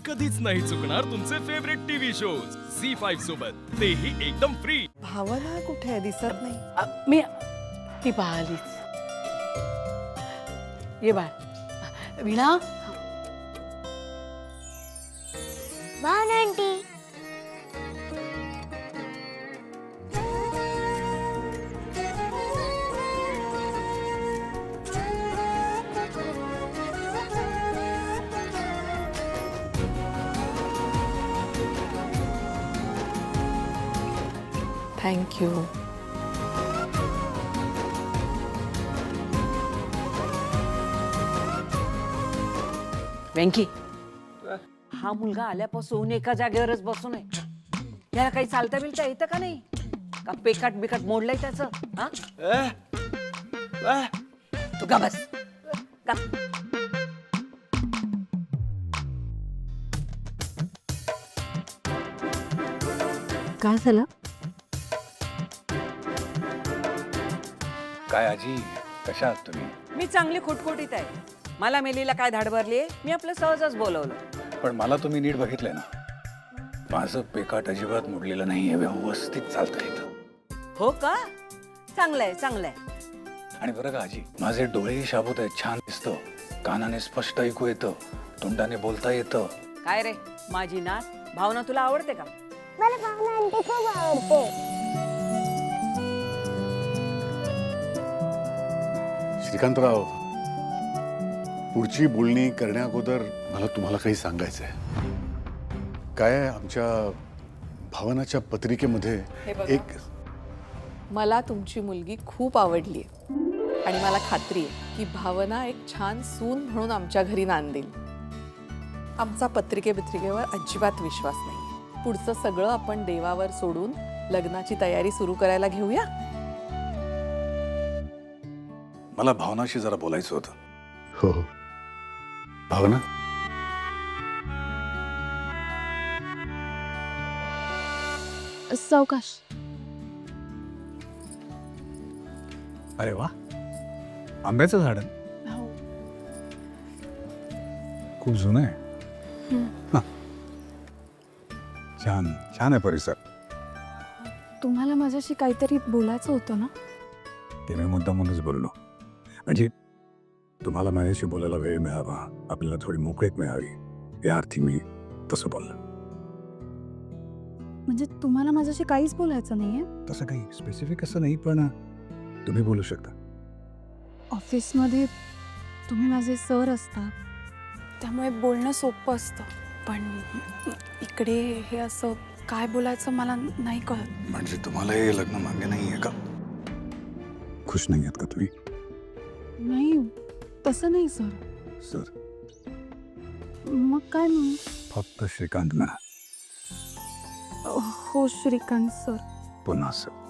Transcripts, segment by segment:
कधीच नाही चुकणार तुमचे फेवरेट टीव्ही शोज झी5 सोबत, तेही एकदम फ्री। भावना कुठे आहे? दिसत नाही. मी ती पाहिलीच। ये बाळ वीणा। भावना आंटी, थँक्यू. वेंकी, हा मुलगा आल्यापासून एका जागेवरच बसून आहे। याला काही चालता बिलता येतं का नाही? का पेकाट बिकाट मोडलंय त्याचं? हा तू का बस का? काय झालं? काय आजी, कशा आहात तुम्ही? मी चांगली खुटखुटीत आहे। मला मेलीला काय धाड भरलीये? मी आपलं सहजच बोलवलं। पण मला तुम्ही नीट बघितलंय ना, माझं पेकाट अजिबात मोडलेलं नाहीये, व्यवस्थित चालतं येतं। हो का? चांगलंय चांगलंय। आणि बरं का आजी, माझे डोळेही शाबूत आहेत, छान दिसतं, कानाने स्पष्ट ऐकू येतं, तोंडाने बोलता येतं। काय रे माझी नात भावना, तुला आवडते का? मला भावना आंटी खूप आवडते. श्रीकांतराव, पुढची बोलणी करण्याअगोदर मला तुम्हाला काही सांगायचं आहे. काय आहे, आमच्या भावनाच्या पत्रिकेमध्ये एक मला तुमची मुलगी खूप आवडली आहे आणि मला खात्री आहे की भावना एक छान सून म्हणून आमच्या घरी नांदेल. आमचा पत्रिकेवर अजिबात विश्वास नाही. पुढचं सगळं आपण देवावर सोडून लग्नाची तयारी सुरू करायला घेऊया. मला भावनाशी जरा बोलायचं होतं. हो हो, भावना, सावकाश. अरे वा, आंब्याचं झाड आहे. हो. खूप जुनं आहे. हा. छान छान आहे परिसर. तुम्हाला माझ्याशी काहीतरी बोलायचं होतं ना? ते मी मुद्दामूनच बोललो, म्हणजे तुम्हाला माझ्याशी बोलायला वेळ मिळावा, आपल्याला थोडी मोकळीक मिळावी, या अर्थी मी तसं बोललो. म्हणजे तुम्हाला माझ्याशी काहीच बोलायचं नाहीये? तसं काही स्पेसिफिक असं नाही, पण तुम्ही बोलू शकता. ऑफिसमध्ये तुम्ही माझे सर असता, त्यामुळे बोलणं सोपं असतं, पण इकडे हे असं काय बोलायचं मला नाही कळत. म्हणजे तुम्हाला हे लग्न मान्य नाही आहे का? खुश नाही आहात का तुम्ही? नाही, तसं नाही सर. सर, मग काय मग? फक्त श्रीकांत ना. हो श्रीकांत सर. पुन्हा सर.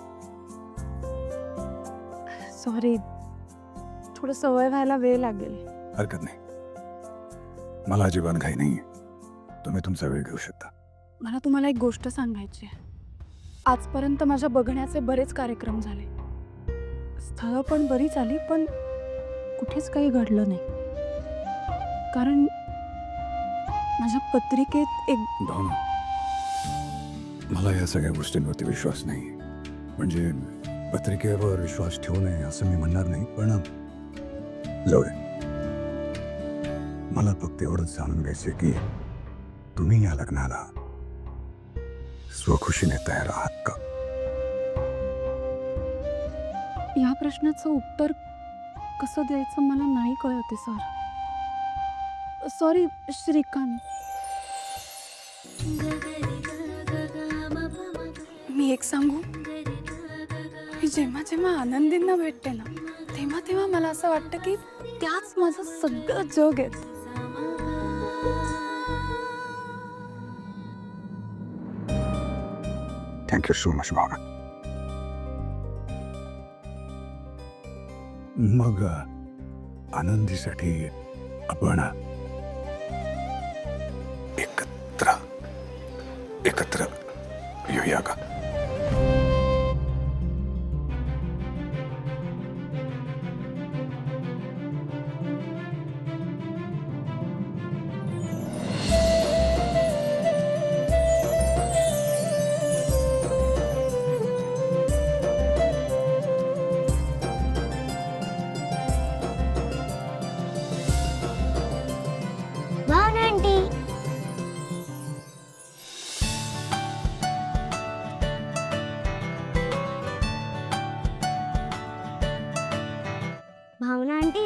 सॉरी, थोडं सवय व्हायला वेळ लागेल. हरकत नाही, मला अजिबात घाई नाही आहे. तुम्ही तुमचा वेळ घेऊ शकता. मला तुम्हाला एक गोष्ट सांगायची आहे. आजपर्यंत माझ्या बघण्याचे बरेच कार्यक्रम झाले, स्थळं पण बरीच आली, पण कुठेच काही घडलं नाही. कारण माझ्या पत्रिकेत एक भावना, मला या सगळ्या गोष्टींवरती विश्वास नाही. म्हणजे पत्रिकेवर विश्वास ठेवू नये असं मी म्हणणार नाही, पण जाऊ दे. मला फक्त एवढंच जाणून घ्यायचं की तुम्ही या लग्नाला स्वखुशीने तयार आहात का? या प्रश्नाचं उत्तर कसं द्यायचं मला नाही कळते सर. सॉरी श्रीकांत. मी एक सांगू, मी जेव्हा जेव्हा आनंदींना भेटते ना, तेव्हा तेव्हा मला असं वाटतं की त्याच माझं सगळं जग आहे. थँक्यू सो मच भावना. मग आनंदीसाठी आपण एकत्र येऊया का?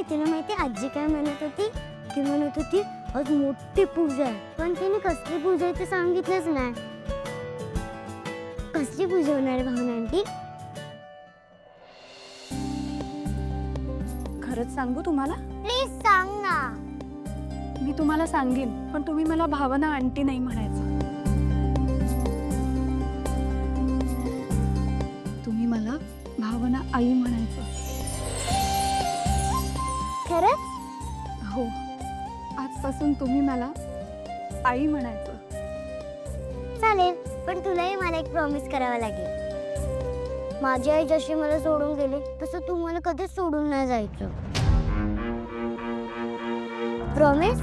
तुला माहिती आजी काय म्हणत होती? ती म्हणत होती आज मोठी पूजा आहे, पण तिने कसली पूजा आहे ते सांगितलंच नाही. कसली पूजा होणार आहे भावना आंटी? खरंच सांगू तुम्हाला? प्लीज सांग ना. मी तुम्हाला सांगेन, पण तुम्ही मला भावना आंटी नाही म्हणायचं. तुम्ही मला भावना आई म्हणायचं. खरंच? हो, आजपासून तुम्ही मला आई म्हणायचं. चालेल, पण तुलाही मला एक प्रॉमिस करावा लागेल. माझी आई जशी मला सोडून गेली तसं तू मला कधीच सोडून नाही जायचं. प्रॉमिस?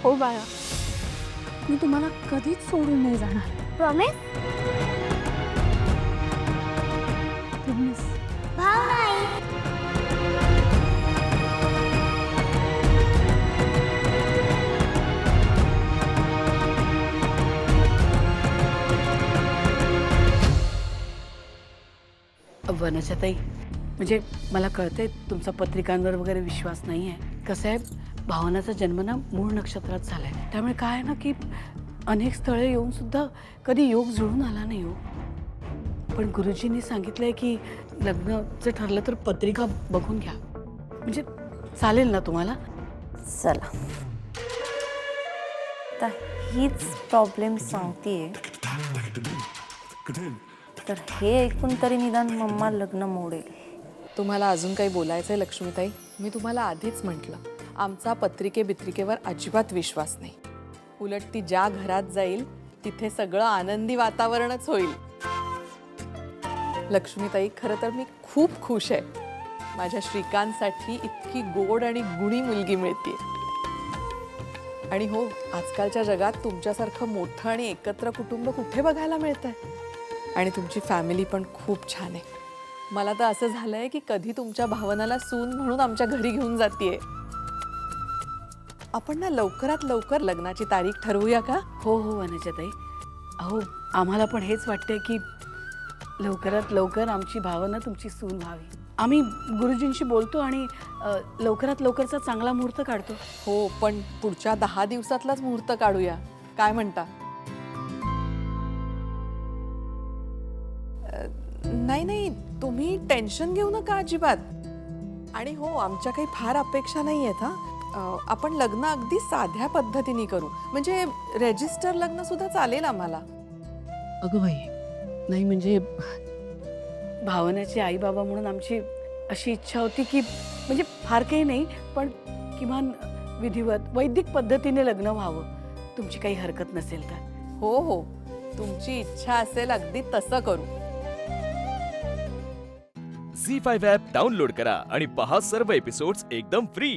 हो बाळा, मी तुम्हाला कधीच सोडून नाही जाणार. प्रॉमिस? प्रॉमिस. भावना आई. वनजाताई, म्हणजे मला कळतंय तुमचा पत्रिकांवर वगैरे विश्वास नाही आहे. कसं आहे, भावनाचा जन्म ना मूळ नक्षत्रात झालाय, त्यामुळे काय आहे ना की अनेक स्थळे येऊन सुद्धा कधी योग जुळून आला नाही हो. पण गुरुजींनी सांगितलंय की लग्नाचं ठरलं तर पत्रिका बघून घ्या, म्हणजे चालेल ना तुम्हाला? चला, तर हीच प्रॉब्लेम सांगतेय, तर हे ऐकून तरी निदान मम्मा लग्न मोडेल. तुम्हाला अजून काही बोलायचं आहे लक्ष्मीताई? मी तुम्हाला आधीच म्हटलं, आमचा बित्रिकेवर अजिबात विश्वास नाही. उलट ती ज्या घरात जाईल तिथे सगळं आनंदी वातावरणच होईल. लक्ष्मीताई, खरं तर मी खूप खुश आहे. माझ्या श्रीकांतसाठी इतकी गोड आणि गुणी मुलगी मिळते. आणि हो, आजकालच्या जगात तुमच्यासारखं मोठं आणि एकत्र कुटुंब कुठे बघायला मिळतंय. आणि तुमची फॅमिली पण खूप छान आहे. मला तर असं झालंय की कधी तुमच्या भावनाला सून म्हणून आमच्या घरी घेऊन जातीये. आपण ना लवकरात लवकर लग्नाची तारीख ठरवूया का? हो हो वनजाताई, अहो आम्हाला पण हेच वाटतंय की लवकरात लवकर आमची भावना तुमची सून व्हावी. आम्ही गुरुजींशी बोलतो आणि लवकरात लवकरचा चांगला मुहूर्त काढतो. हो, पण पुढच्या 10 दिवसातलाच मुहूर्त काढूया, काय म्हणता? नाही नाही, तुम्ही टेन्शन घेऊ नका अजिबात. आणि हो, आमच्या काही फार अपेक्षा नाही आहेत. आपण लग्न अगदी साध्या पद्धतीने करू, म्हणजे रेजिस्टर लग्न सुद्धा चालेल आम्हाला. अगं बाई, नाही म्हणजे भावनाचे आई बाबा म्हणून आमची अशी इच्छा होती की म्हणजे फार काही नाही, पण किमान विधिवत वैदिक पद्धतीने लग्न व्हावं. तुमची काही हरकत नसेल तर? हो हो, तुमची इच्छा असेल अगदी तसं करू. झी5 ॲप डाउनलोड करा आणि पहा सर्व एपिसोड्स एकदम फ्री.